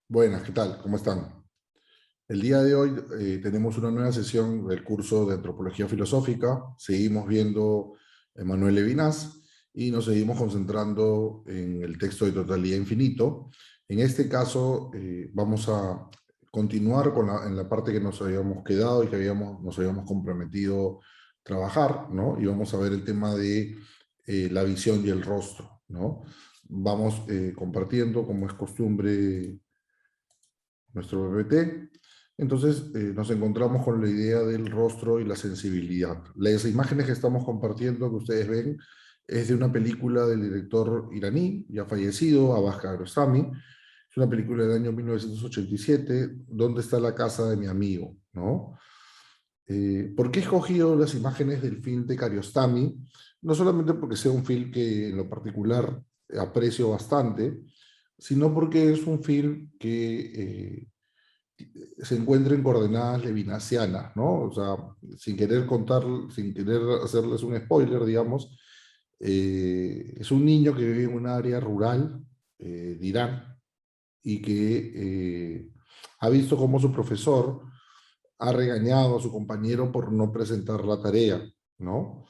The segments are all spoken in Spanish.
Buenas, ¿qué tal? ¿Cómo están? El día de hoy tenemos una nueva sesión del curso de Antropología Filosófica. Seguimos viendo Manuel Levinas y nos seguimos concentrando en el texto de Totalidad Infinito. En este caso, vamos a continuar en la parte que nos habíamos quedado y que nos habíamos comprometido a trabajar, ¿no? Y vamos a ver el tema de la visión y el rostro, ¿no? Vamos compartiendo, como es costumbre, nuestro PPT. Entonces nos encontramos con la idea del rostro y la sensibilidad. Las imágenes que estamos compartiendo, que ustedes ven, es de una película del director iraní, ya fallecido, Abbas Kiarostami. Es una película del año 1987, ¿Dónde está la casa de mi amigo? ¿No? ¿Por qué he escogido las imágenes del film de Kiarostami? No solamente porque sea un film que en lo particular aprecio bastante, sino porque es un film que se encuentra en coordenadas levinasianas, ¿no? O sea, sin querer contar, sin querer hacerles un spoiler, digamos, es un niño que vive en un área rural de Irán y que ha visto cómo su profesor ha regañado a su compañero por no presentar la tarea, ¿no?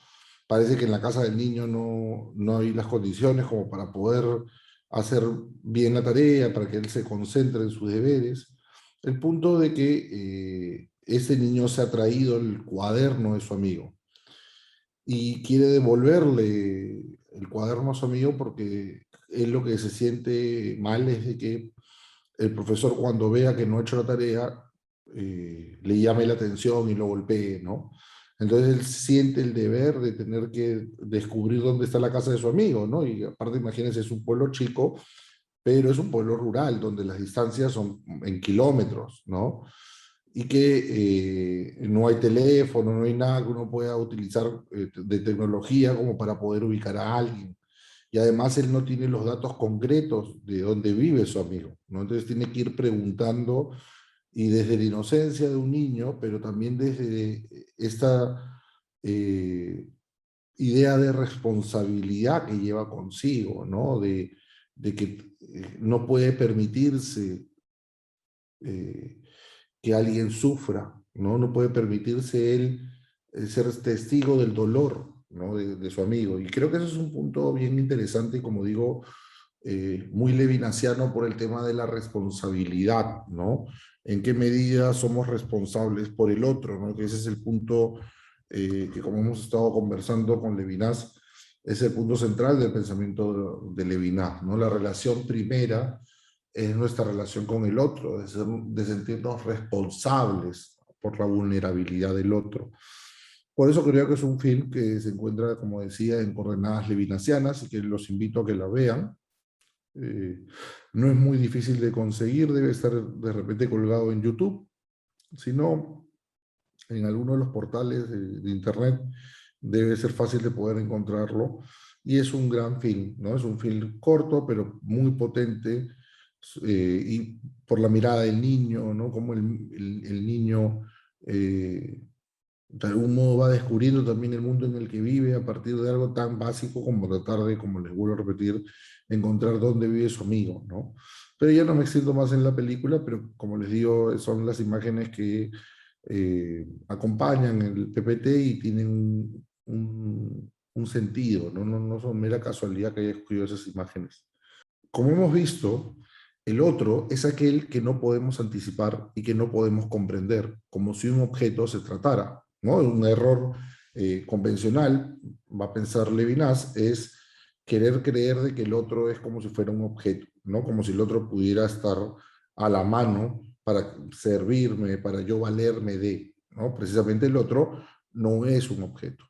Parece que en la casa del niño no hay las condiciones como para poder hacer bien la tarea, para que él se concentre en sus deberes. El punto de que ese niño se ha traído el cuaderno de su amigo y quiere devolverle el cuaderno a su amigo porque él lo que se siente mal es de que el profesor cuando vea que no ha hecho la tarea le llame la atención y lo golpee, ¿no? Entonces él siente el deber de tener que descubrir dónde está la casa de su amigo, ¿no? Y aparte, imagínense, es un pueblo chico, pero es un pueblo rural, donde las distancias son en kilómetros, ¿no? Y que no hay teléfono, no hay nada que uno pueda utilizar de tecnología como para poder ubicar a alguien. Y además él no tiene los datos concretos de dónde vive su amigo, ¿no? Entonces tiene que ir preguntando y desde la inocencia de un niño, pero también desde esta eh, idea de responsabilidad que lleva consigo, ¿no? De que no puede permitirse eh, que alguien sufra, ¿no? No puede permitirse él ser testigo del dolor, ¿no? De su amigo. Y creo que eso es un punto bien interesante y, como digo, muy levinasiano por el tema de la responsabilidad, ¿no? En qué medida somos responsables por el otro, ¿no? Que ese es el punto que, como hemos estado conversando con Levinas, es el punto central del pensamiento de Levinas, ¿no? La relación primera es nuestra relación con el otro, de sentirnos responsables por la vulnerabilidad del otro. Por eso creo que es un film que se encuentra, como decía, en coordenadas levinasianas y que los invito a que la vean. Eh, no es muy difícil de conseguir, debe estar de repente colgado en YouTube, si no, en alguno de los portales de internet debe ser fácil de poder encontrarlo. Y es un gran film, ¿no? Es un film corto, pero muy potente, y por la mirada del niño, ¿no? Como el niño de algún modo va descubriendo también el mundo en el que vive a partir de algo tan básico como tratar de, como les vuelvo a repetir, encontrar dónde vive su amigo, ¿no? Pero ya no me extiendo más en la película, pero como les digo, son las imágenes que acompañan el PPT y tienen un sentido, ¿no? No son mera casualidad que haya escogido esas imágenes. Como hemos visto, el otro es aquel que no podemos anticipar y que no podemos comprender, como si un objeto se tratara, ¿no? Un error convencional, va a pensar Levinas, es querer creer de que el otro es como si fuera un objeto, ¿no? Como si el otro pudiera estar a la mano para servirme, para yo valerme de, ¿no? Precisamente el otro no es un objeto.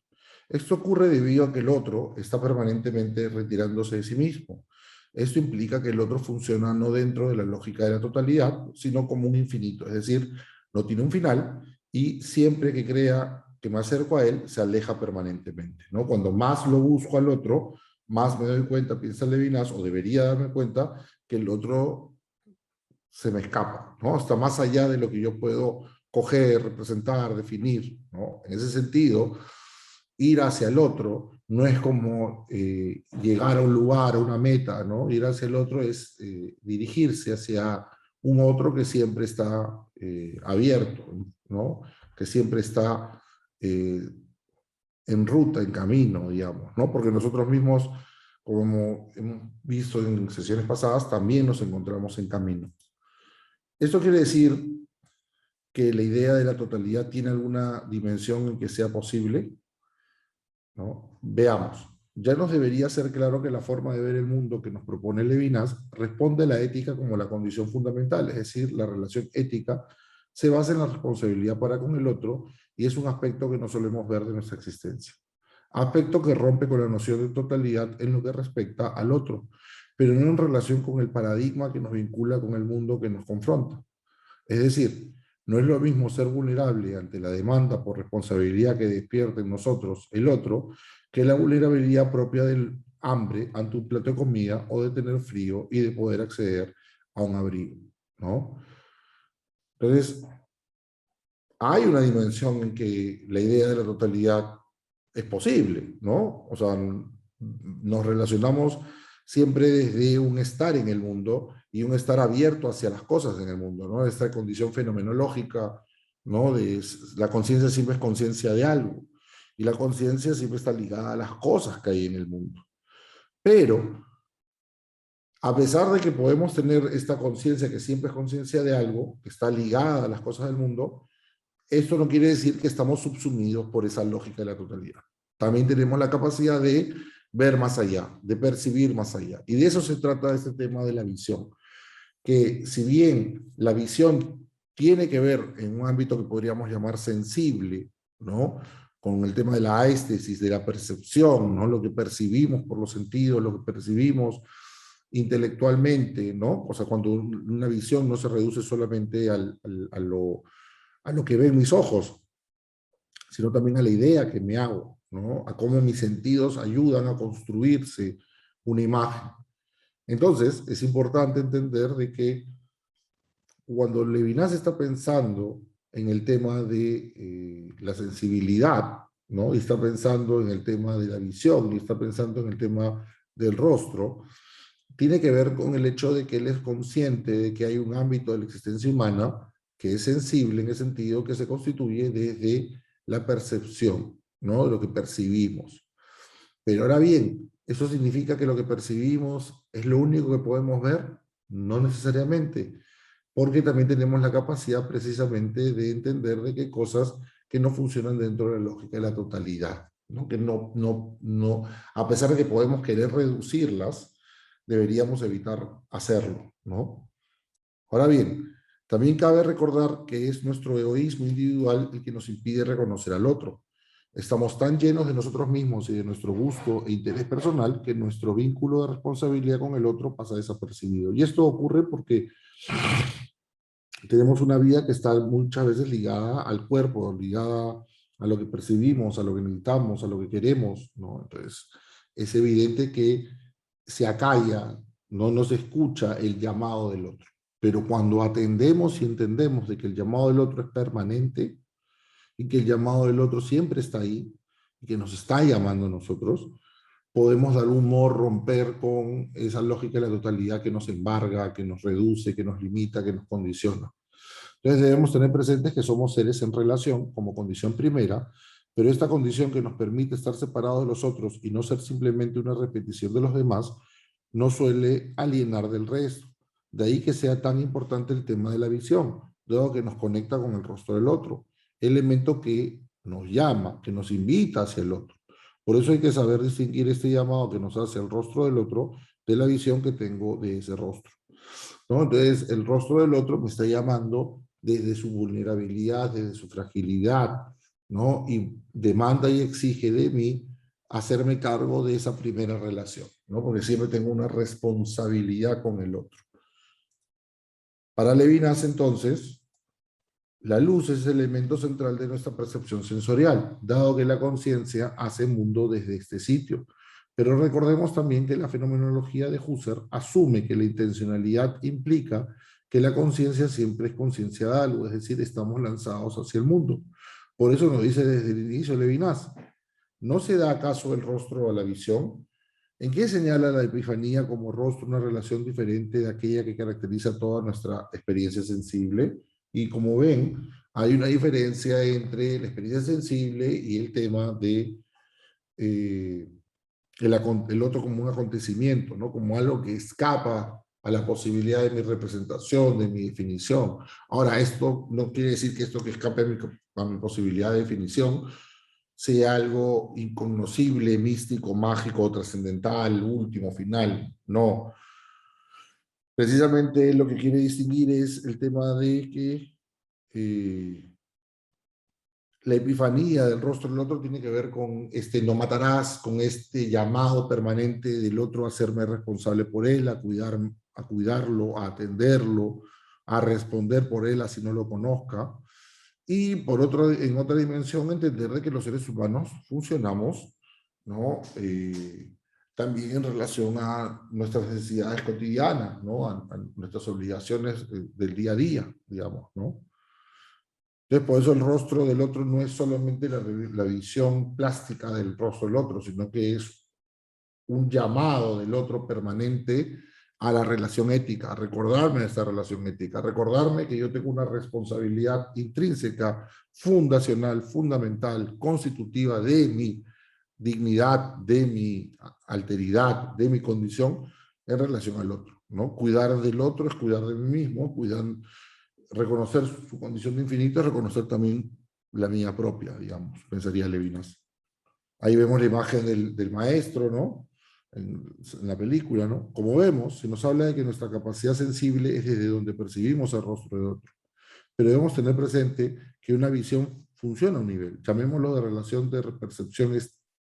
Esto ocurre debido a que el otro está permanentemente retirándose de sí mismo. Esto implica que el otro funciona no dentro de la lógica de la totalidad, sino como un infinito, es decir, no tiene un final y siempre que crea que me acerco a él, se aleja permanentemente, ¿no? Cuando más lo busco al otro, más me doy cuenta, piensa Levinas, o debería darme cuenta, que el otro se me escapa, ¿no? Está más allá de lo que yo puedo coger, representar, definir, ¿no? En ese sentido, ir hacia el otro no es como llegar a un lugar, a una meta, ¿no? Ir hacia el otro es dirigirse hacia un otro que siempre está abierto, ¿no? Que siempre está en ruta, en camino, digamos, ¿no? Porque nosotros mismos, como hemos visto en sesiones pasadas, también nos encontramos en camino. Esto quiere decir que la idea de la totalidad tiene alguna dimensión en que sea posible, ¿no? Veamos. Ya nos debería ser claro que la forma de ver el mundo que nos propone Levinas responde a la ética como la condición fundamental, es decir, la relación ética se basa en la responsabilidad para con el otro y es un aspecto que no solemos ver de nuestra existencia. Aspecto que rompe con la noción de totalidad en lo que respecta al otro, pero no en relación con el paradigma que nos vincula con el mundo que nos confronta. Es decir, no es lo mismo ser vulnerable ante la demanda por responsabilidad que despierta en nosotros el otro, que la vulnerabilidad propia del hambre ante un plato de comida o de tener frío y de poder acceder a un abrigo, ¿no? Entonces, hay una dimensión en que la idea de la totalidad es posible, ¿no? O sea, nos relacionamos siempre desde un estar en el mundo y un estar abierto hacia las cosas en el mundo, ¿no? Esta condición fenomenológica, ¿no? La conciencia siempre es conciencia de algo y la conciencia siempre está ligada a las cosas que hay en el mundo. Pero, a pesar de que podemos tener esta conciencia que siempre es conciencia de algo, que está ligada a las cosas del mundo, esto no quiere decir que estamos subsumidos por esa lógica de la totalidad. También tenemos la capacidad de ver más allá, de percibir más allá. Y de eso se trata este tema de la visión. Que si bien la visión tiene que ver en un ámbito que podríamos llamar sensible, ¿no? Con el tema de la éstesis, de la percepción, ¿no? Lo que percibimos por los sentidos, lo que percibimos intelectualmente, ¿no? O sea, cuando una visión no se reduce solamente a lo que ven mis ojos, sino también a la idea que me hago, ¿no? A cómo mis sentidos ayudan a construirse una imagen. Entonces, es importante entender de que cuando Levinas está pensando en el tema de la sensibilidad, ¿no? Y está pensando en el tema de la visión, y está pensando en el tema del rostro, tiene que ver con el hecho de que él es consciente de que hay un ámbito de la existencia humana que es sensible en el sentido que se constituye desde la percepción, ¿no? De lo que percibimos. Pero ahora bien, ¿eso significa que lo que percibimos es lo único que podemos ver? No necesariamente, porque también tenemos la capacidad precisamente de entender de qué cosas que no funcionan dentro de la lógica de la totalidad, ¿no? Que a pesar de que podemos querer reducirlas, deberíamos evitar hacerlo, ¿no? Ahora bien, también cabe recordar que es nuestro egoísmo individual el que nos impide reconocer al otro. Estamos tan llenos de nosotros mismos y de nuestro gusto e interés personal que nuestro vínculo de responsabilidad con el otro pasa desapercibido. Y esto ocurre porque tenemos una vida que está muchas veces ligada al cuerpo, ligada a lo que percibimos, a lo que necesitamos, a lo que queremos, ¿no? Entonces, es evidente que se acalla, no se escucha el llamado del otro. Pero cuando atendemos y entendemos de que el llamado del otro es permanente y que el llamado del otro siempre está ahí y que nos está llamando a nosotros, podemos de algún modo romper con esa lógica de la totalidad que nos embarga, que nos reduce, que nos limita, que nos condiciona. Entonces debemos tener presentes que somos seres en relación como condición primera, pero esta condición que nos permite estar separados de los otros y no ser simplemente una repetición de los demás, no suele alienar del resto. De ahí que sea tan importante el tema de la visión, dado que nos conecta con el rostro del otro, elemento que nos llama, que nos invita hacia el otro. Por eso hay que saber distinguir este llamado que nos hace el rostro del otro de la visión que tengo de ese rostro, ¿no? Entonces, el rostro del otro me está llamando desde su vulnerabilidad, desde su fragilidad, ¿no? Y demanda y exige de mí hacerme cargo de esa primera relación, ¿no? Porque siempre tengo una responsabilidad con el otro. Para Levinas, entonces, la luz es el elemento central de nuestra percepción sensorial, dado que la conciencia hace mundo desde este sitio. Pero recordemos también que la fenomenología de Husserl asume que la intencionalidad implica que la conciencia siempre es conciencia de algo, es decir, estamos lanzados hacia el mundo. Por eso nos dice desde el inicio Levinas, ¿no se da acaso el rostro a la visión? ¿En qué señala la epifanía como rostro una relación diferente de aquella que caracteriza toda nuestra experiencia sensible? Y como ven, hay una diferencia entre la experiencia sensible y el tema de eh, el otro como un acontecimiento, ¿no? Como algo que escapa a la posibilidad de mi representación, de mi definición. Ahora, esto no quiere decir que esto que escape a mi posibilidad de definición sea algo incognoscible, místico, mágico, trascendental, último, final. No. Precisamente lo que quiere distinguir es el tema de que la epifanía del rostro del otro tiene que ver con este no matarás, con este llamado permanente del otro a hacerme responsable por él, a cuidarlo, a atenderlo, a responder por él así no lo conozca. Y por otro, en otra dimensión, entender de que los seres humanos funcionamos, ¿no? También en relación a nuestras necesidades cotidianas, ¿no? A nuestras obligaciones del día a día, digamos, ¿no? Entonces, por eso el rostro del otro no es solamente la visión plástica del rostro del otro, sino que es un llamado del otro permanente a la relación ética, a recordarme de esta relación ética, a recordarme que yo tengo una responsabilidad intrínseca, fundacional, fundamental, constitutiva de mi dignidad, de mi alteridad, de mi condición en relación al otro, ¿no? Cuidar del otro es cuidar de mí mismo, reconocer su condición de infinito es reconocer también la mía propia, digamos, pensaría Levinas. Ahí vemos la imagen del maestro, ¿no? En la película, ¿no? Como vemos, se nos habla de que nuestra capacidad sensible es desde donde percibimos el rostro de otro. Pero debemos tener presente que una visión funciona a un nivel, llamémoslo de relación de percepción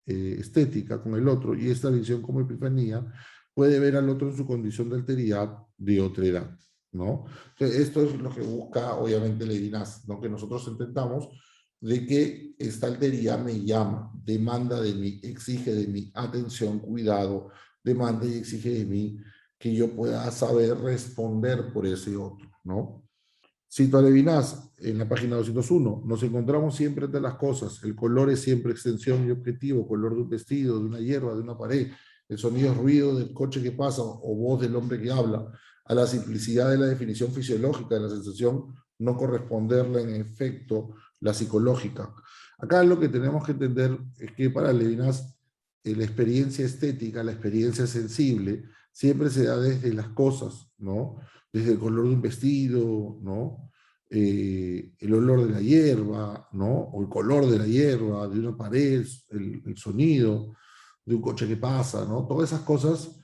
estética con el otro, y esta visión como epifanía puede ver al otro en su condición de alteridad, de otredad, ¿no? Entonces, esto es lo que busca, obviamente, Levinas, ¿no? Que nosotros entendamos de que esta alteridad me llama, demanda de mí, exige de mí atención, cuidado, demanda y exige de mí que yo pueda saber responder por ese otro, ¿no? Cito a Levinas en la página 201. Nos encontramos siempre entre las cosas. El color es siempre extensión y objetivo. Color de un vestido, de una hierba, de una pared. El sonido es ruido del coche que pasa o voz del hombre que habla. A la simplicidad de la definición fisiológica de la sensación, no corresponderle en efecto la psicológica. Acá lo que tenemos que entender es que para Levinas la experiencia estética, la experiencia sensible, siempre se da desde las cosas, ¿no? Desde el color de un vestido, ¿no? El olor de la hierba, ¿no? O el color de la hierba, de una pared, el sonido de un coche que pasa, ¿no? Todas esas cosas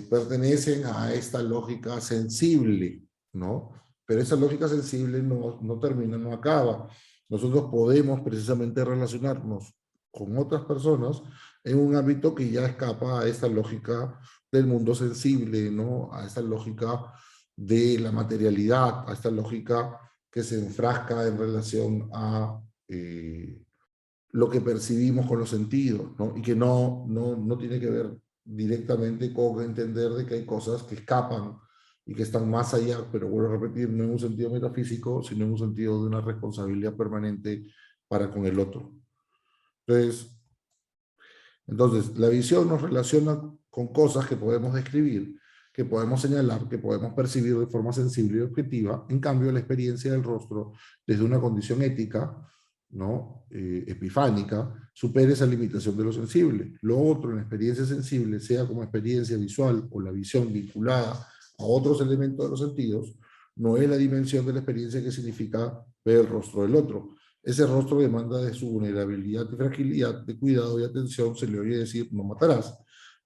pertenecen a esta lógica sensible, ¿no? Pero esa lógica sensible no termina, no acaba. Nosotros podemos precisamente relacionarnos con otras personas en un ámbito que ya escapa a esta lógica del mundo sensible, ¿no? A esta lógica de la materialidad, a esta lógica que se enfrasca en relación a lo que percibimos con los sentidos, ¿no? Y que no tiene que ver directamente con entender de que hay cosas que escapan y que están más allá, pero vuelvo a repetir, no en un sentido metafísico, sino en un sentido de una responsabilidad permanente para con el otro. Entonces, la visión nos relaciona con cosas que podemos describir, que podemos señalar, que podemos percibir de forma sensible y objetiva. En cambio, la experiencia del rostro, desde una condición ética, ¿no? Epifánica, supera esa limitación de lo sensible. Lo otro, en la experiencia sensible, sea como experiencia visual o la visión vinculada a otros elementos de los sentidos, no es la dimensión de la experiencia que significa ver el rostro del otro. Ese rostro demanda de su vulnerabilidad y fragilidad, de cuidado y atención. Se le oye decir, no matarás.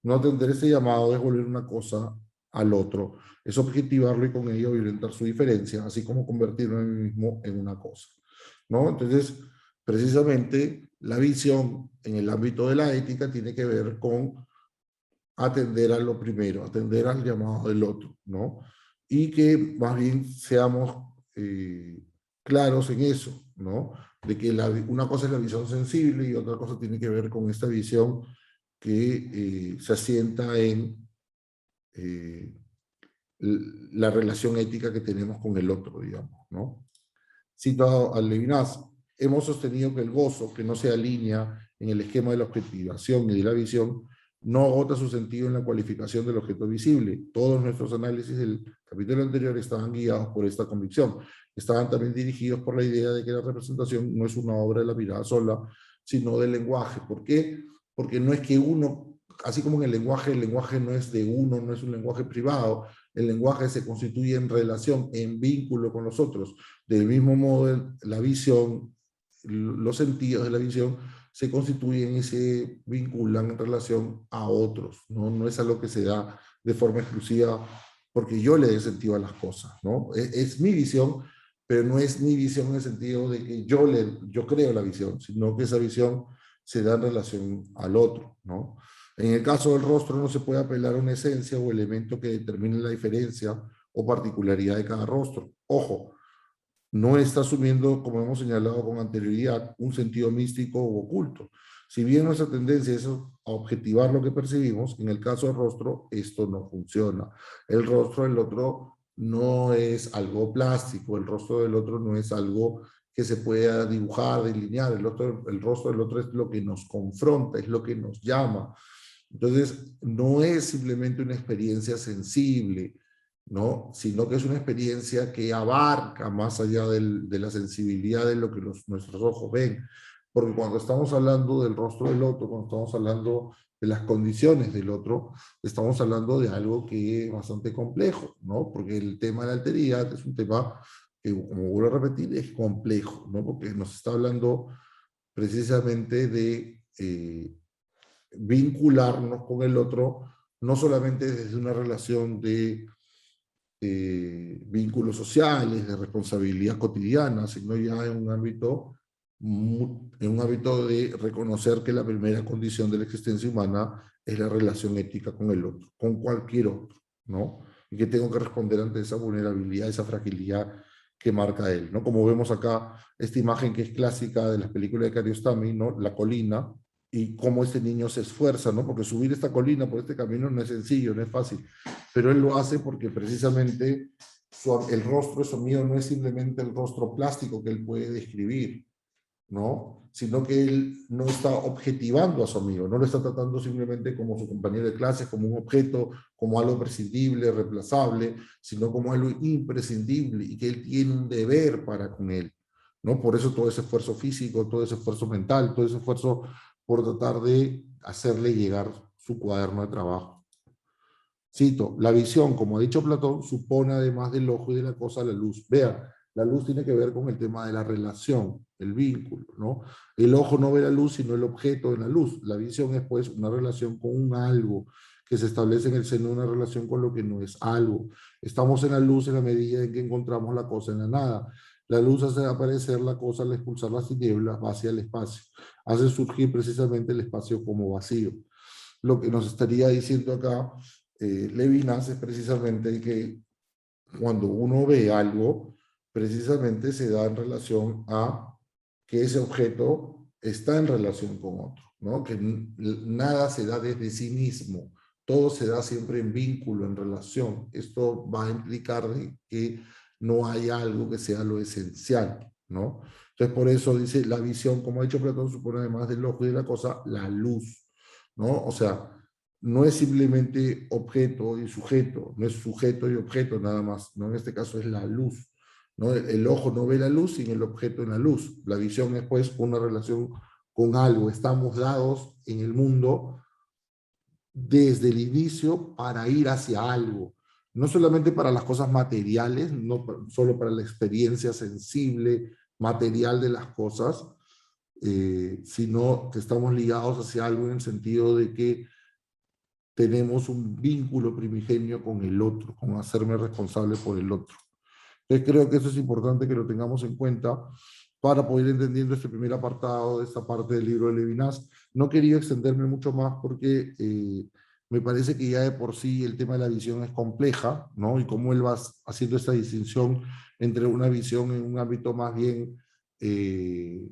No atender ese llamado es volver una cosa al otro, es objetivarlo y con ello violentar su diferencia, así como convertirlo en mí mismo en una cosa, ¿no? Entonces, precisamente la visión en el ámbito de la ética tiene que ver con atender a lo primero, atender al llamado del otro, ¿no? Y que más bien seamos claros en eso, ¿no? De que una cosa es la visión sensible y otra cosa tiene que ver con esta visión que se asienta en eh, la relación ética que tenemos con el otro, digamos, ¿no? Cito a Levinas, hemos sostenido que el gozo, que no se alinea en el esquema de la objetivación y de la visión, no agota su sentido en la cualificación del objeto visible. Todos nuestros análisis del capítulo anterior estaban guiados por esta convicción. Estaban también dirigidos por la idea de que la representación no es una obra de la mirada sola, sino del lenguaje. ¿Por qué? Porque no es que uno, así como en el lenguaje no es de uno, no es un lenguaje privado, el lenguaje se constituye en relación, en vínculo con los otros. Del mismo modo, la visión, los sentidos de la visión se constituyen y se vinculan en relación a otros, ¿no? No es algo que se da de forma exclusiva porque yo le dé sentido a las cosas, ¿no? Es mi visión, pero no es mi visión en el sentido de que yo creo la visión, sino que esa visión se da en relación al otro, ¿no? En el caso del rostro no se puede apelar a una esencia o elemento que determine la diferencia o particularidad de cada rostro. Ojo, no está asumiendo, como hemos señalado con anterioridad, un sentido místico o oculto. Si bien nuestra tendencia es a objetivar lo que percibimos, en el caso del rostro esto no funciona. El rostro del otro no es algo plástico, el rostro del otro no es algo que se pueda dibujar, delinear, el rostro del otro es lo que nos confronta, es lo que nos llama. Entonces, no es simplemente una experiencia sensible, ¿no? Sino que es una experiencia que abarca más allá de la sensibilidad de lo que nuestros ojos ven. Porque cuando estamos hablando del rostro del otro, cuando estamos hablando de las condiciones del otro, estamos hablando de algo que es bastante complejo, ¿no? Porque el tema de la alteridad es un tema que, como vuelvo a repetir, es complejo, ¿no? Porque nos está hablando precisamente de vincularnos con el otro, no solamente desde una relación de vínculos sociales, de responsabilidad cotidiana, sino ya en un ámbito de reconocer que la primera condición de la existencia humana es la relación ética con el otro, con cualquier otro, ¿no? Y que tengo que responder ante esa vulnerabilidad, esa fragilidad que marca él, ¿no? Como vemos acá, esta imagen que es clásica de las películas de Kiarostami, ¿no? La colina, y cómo este niño se esfuerza, ¿no? Porque subir esta colina por este camino no es sencillo, no es fácil, pero él lo hace porque precisamente el rostro de su amigo no es simplemente el rostro plástico que él puede describir, ¿no? Sino que él no está objetivando a su amigo, no lo está tratando simplemente como su compañero de clase, como un objeto, como algo prescindible, reemplazable, sino como algo imprescindible y que él tiene un deber para con él, ¿no? Por eso todo ese esfuerzo físico, todo ese esfuerzo mental, todo ese esfuerzo por tratar de hacerle llegar su cuaderno de trabajo. Cito, la visión, como ha dicho Platón, supone además del ojo y de la cosa la luz. Vean, la luz tiene que ver con el tema de la relación, el vínculo, ¿no? El ojo no ve la luz, sino el objeto de la luz. La visión es, pues, una relación con un algo que se establece en el seno de una relación con lo que no es algo. Estamos en la luz en la medida en que encontramos la cosa en la nada. La luz hace aparecer la cosa al expulsar las tinieblas, vacía el espacio. Hace surgir precisamente el espacio como vacío. Lo que nos estaría diciendo acá Levinas es precisamente que cuando uno ve algo, precisamente se da en relación a que ese objeto está en relación con otro, ¿no? Que nada se da desde sí mismo, todo se da siempre en vínculo, en relación. Esto va a implicar que no hay algo que sea lo esencial, ¿no? Entonces, por eso dice, la visión, como ha dicho Platón, supone además del ojo y de la cosa, la luz, ¿no? O sea, no es simplemente objeto y sujeto, no es sujeto y objeto nada más, ¿no? En este caso es la luz, ¿no? El ojo no ve la luz sin el objeto en la luz. La visión es pues una relación con algo. Estamos dados en el mundo desde el inicio para ir hacia algo. No solamente para las cosas materiales, no solo para la experiencia sensible, material de las cosas, sino que estamos ligados hacia algo en el sentido de que tenemos un vínculo primigenio con el otro, con hacerme responsable por el otro. Entonces creo que eso es importante que lo tengamos en cuenta para poder ir entendiendo este primer apartado de esta parte del libro de Levinas. No quería extenderme mucho más porque me parece que ya de por sí el tema de la visión es compleja, ¿no? Y cómo él va haciendo esta distinción entre una visión en un ámbito más bien de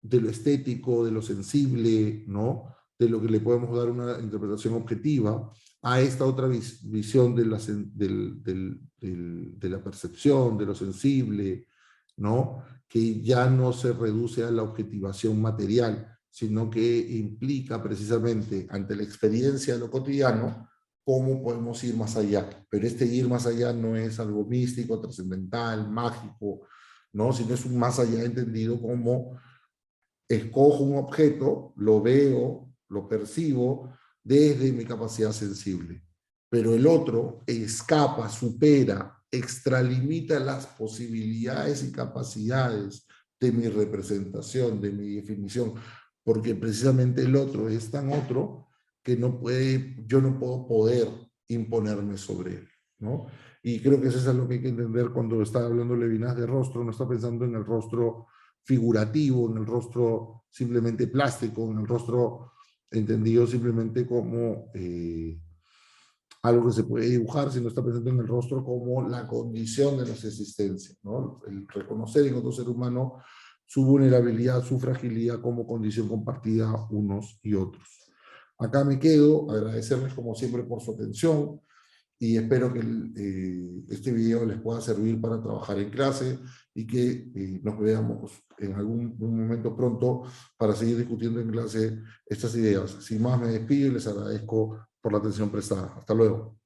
lo estético, de lo sensible, ¿no? De lo que le podemos dar una interpretación objetiva, a esta otra visión de de la percepción, de lo sensible, ¿no? Que ya no se reduce a la objetivación material, sino que implica precisamente ante la experiencia de lo cotidiano, cómo podemos ir más allá. Pero este ir más allá no es algo místico, trascendental, mágico, ¿no? Sino es un más allá entendido como escojo un objeto, lo veo, lo percibo desde mi capacidad sensible. Pero el otro escapa, supera, extralimita las posibilidades y capacidades de mi representación, de mi definición, porque precisamente el otro es tan otro que no puede, yo no puedo poder imponerme sobre él, ¿no? Y creo que eso es algo que hay que entender cuando está hablando Levinas de rostro, no está pensando en el rostro figurativo, en el rostro simplemente plástico, en el rostro entendido simplemente como algo que se puede dibujar, sino está presente en el rostro como la condición de nuestra existencia, ¿no? El reconocer en otro ser humano su vulnerabilidad, su fragilidad como condición compartida unos y otros. Acá me quedo, agradecerles como siempre por su atención y espero que este video les pueda servir para trabajar en clase y que nos veamos en algún momento pronto para seguir discutiendo en clase estas ideas. Sin más, me despido y les agradezco por la atención prestada. Hasta luego.